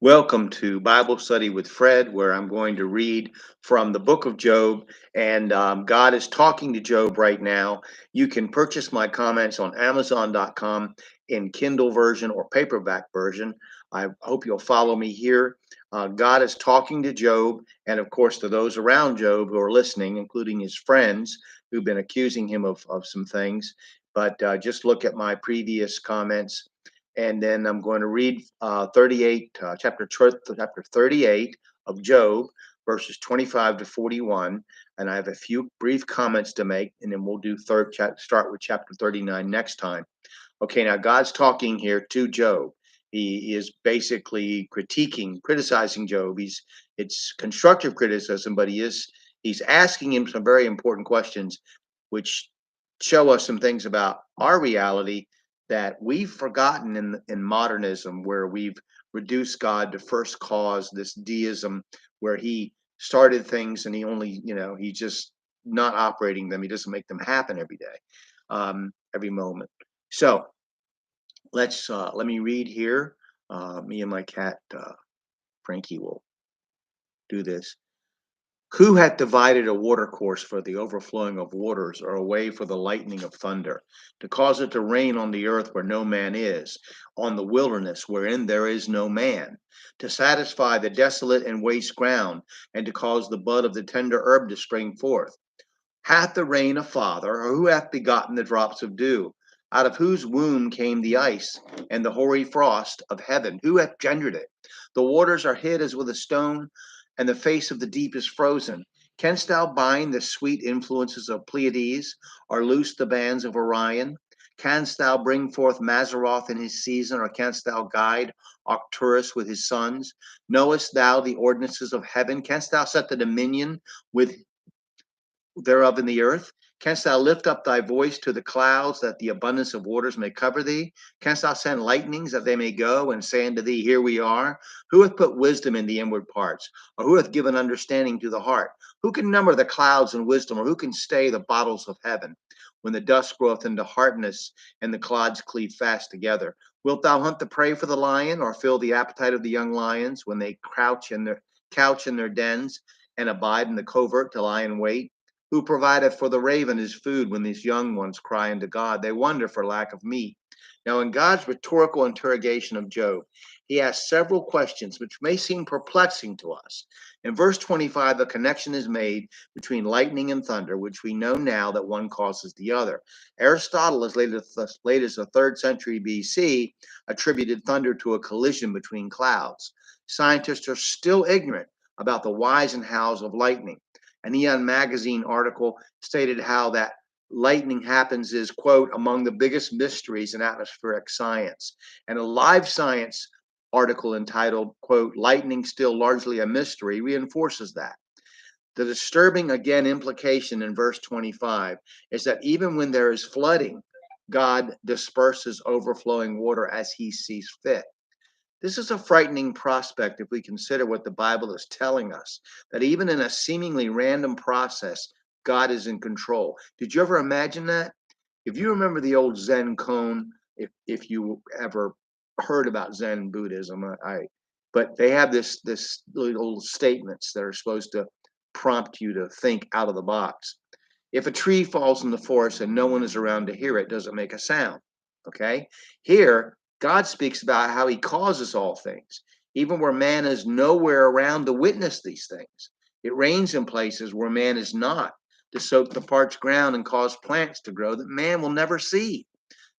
Welcome to Bible Study with Fred, where I'm going to read from the book of Job. And God is talking to Job right now. You can purchase my comments on Amazon.com in Kindle version or paperback version. I hope you'll follow me here. God is talking to Job, and of course, to those around Job who are listening, including his friends who've been accusing him of some things. But just look at my previous comments, and then I'm going to read 38, chapter 38 of Job, verses 25 to 41. And I have a few brief comments to make, and then we'll do start with chapter 39 next time. Okay, now God's talking here to Job. He is basically criticizing Job. It's constructive criticism, but he's asking him some very important questions, which show us some things about our reality that we've forgotten in modernism, where we've reduced God to first cause, this deism, where he started things and he only, he's just not operating them. He doesn't make them happen every day, every moment. So let me read here. Me and my cat Frankie will do this. Who hath divided a watercourse for the overflowing of waters, or a way for the lightning of thunder, to cause it to rain on the earth where no man is, on the wilderness wherein there is no man, to satisfy the desolate and waste ground, and to cause the bud of the tender herb to spring forth? Hath the rain a father, or who hath begotten the drops of dew? Out of whose womb came the ice, and the hoary frost of heaven? Who hath gendered it? The waters are hid as with a stone, and the face of the deep is frozen. Canst thou bind the sweet influences of Pleiades, or loose the bands of Orion? Canst thou bring forth Mazzaroth in his season, or canst thou guide Arcturus with his sons? Knowest thou the ordinances of heaven? Canst thou set the dominion with thereof in the earth? Canst thou lift up thy voice to the clouds, that the abundance of waters may cover thee? Canst thou send lightnings, that they may go and say unto thee, Here we are? Who hath put wisdom in the inward parts? Or who hath given understanding to the heart? Who can number the clouds in wisdom? Or who can stay the bottles of heaven? When the dust groweth into hardness, and the clods cleave fast together, wilt thou hunt the prey for the lion, or fill the appetite of the young lions, when they couch in their dens, and abide in the covert to lie in wait? Who provideth for the raven his food, when these young ones cry unto God? They wonder for lack of meat. Now, in God's rhetorical interrogation of Job, he asks several questions which may seem perplexing to us. In verse 25, the connection is made between lightning and thunder, which we know now that one causes the other. Aristotle, as late as the 3rd century BC, attributed thunder to a collision between clouds. Scientists are still ignorant about the whys and hows of lightning. An Eon magazine article stated how that lightning happens is, quote, among the biggest mysteries in atmospheric science. And a Live Science article entitled, quote, Lightning Still Largely a Mystery, reinforces that. The disturbing, again, implication in verse 25 is that even when there is flooding, God disperses overflowing water as he sees fit. This is a frightening prospect if we consider what the Bible is telling us, that even in a seemingly random process, God is in control. Did you ever imagine that? If you remember the old Zen koan, if you ever heard about Zen Buddhism, but they have this little statements that are supposed to prompt you to think out of the box. If a tree falls in the forest and no one is around to hear it, does it make a sound? Okay. Here, God speaks about how he causes all things, even where man is nowhere around to witness these things. It rains in places where man is not, to soak the parched ground and cause plants to grow that man will never see.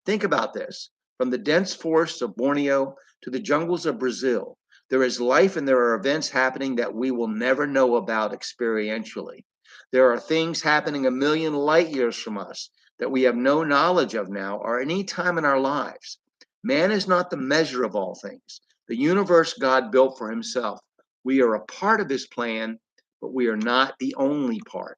Think about this. From the dense forests of Borneo to the jungles of Brazil, there is life and there are events happening that we will never know about experientially. There are things happening a million light years from us that we have no knowledge of now or any time in our lives. Man is not the measure of all things. The universe God built for himself. We are a part of his plan, but we are not the only part.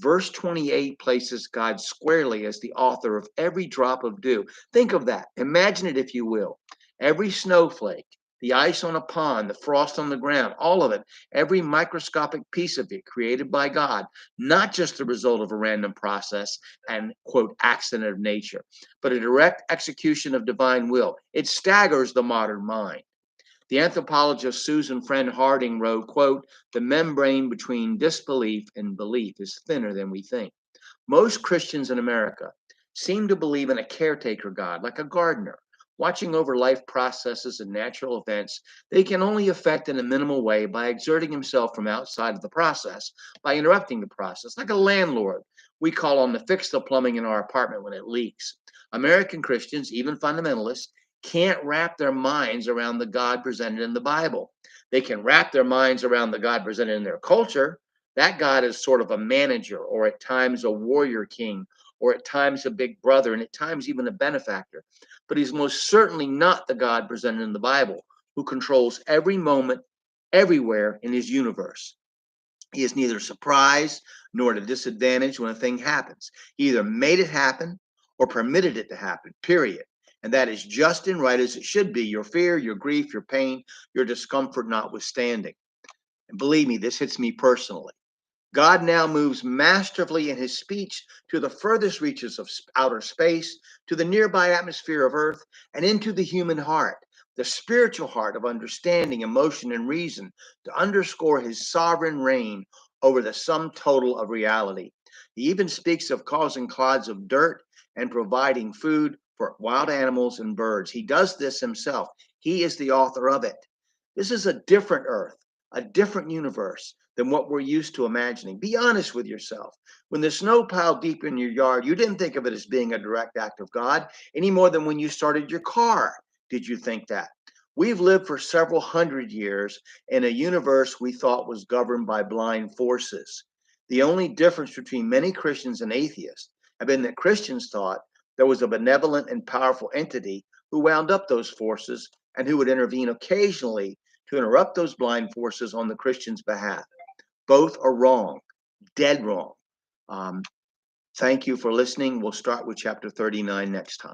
Verse 28 places God squarely as the author of every drop of dew. Think of that. Imagine it, if you will. Every snowflake, the ice on a pond, the frost on the ground, all of it, every microscopic piece of it created by God, not just the result of a random process and, quote, accident of nature, but a direct execution of divine will. It staggers the modern mind. The anthropologist Susan Friend Harding wrote, quote, "The membrane between disbelief and belief is thinner than we think." Most Christians in America seem to believe in a caretaker God, like a gardener, watching over life processes and natural events they can only affect in a minimal way by exerting himself from outside of the process, by interrupting the process, like a landlord we call on to fix the plumbing in our apartment when it leaks. American Christians, even fundamentalists, can't wrap their minds around the God presented in the Bible. They can wrap their minds around the God presented in their culture. That God is sort of a manager, or at times a warrior king, or at times a big brother, and at times even a benefactor. But he's most certainly not the God presented in the Bible, who controls every moment, everywhere in his universe. He is neither surprised nor at a disadvantage when a thing happens. He either made it happen or permitted it to happen, period. And that is just and right as it should be, your fear, your grief, your pain, your discomfort notwithstanding. And believe me, this hits me personally. God now moves masterfully in his speech to the furthest reaches of outer space, to the nearby atmosphere of Earth, and into the human heart, the spiritual heart of understanding, emotion, and reason, to underscore his sovereign reign over the sum total of reality. He even speaks of causing clouds of dirt and providing food for wild animals and birds. He does this himself. He is the author of it. This is a different Earth, a different universe than what we're used to imagining. Be honest with yourself. When the snow piled deep in your yard, you didn't think of it as being a direct act of God any more than when you started your car did you think that. We've lived for several hundred years in a universe we thought was governed by blind forces. The only difference between many Christians and atheists have been that Christians thought there was a benevolent and powerful entity who wound up those forces and who would intervene occasionally to interrupt those blind forces on the Christian's behalf. Both are wrong, dead wrong. Um, Thank you for listening. We'll start with chapter 39 next time.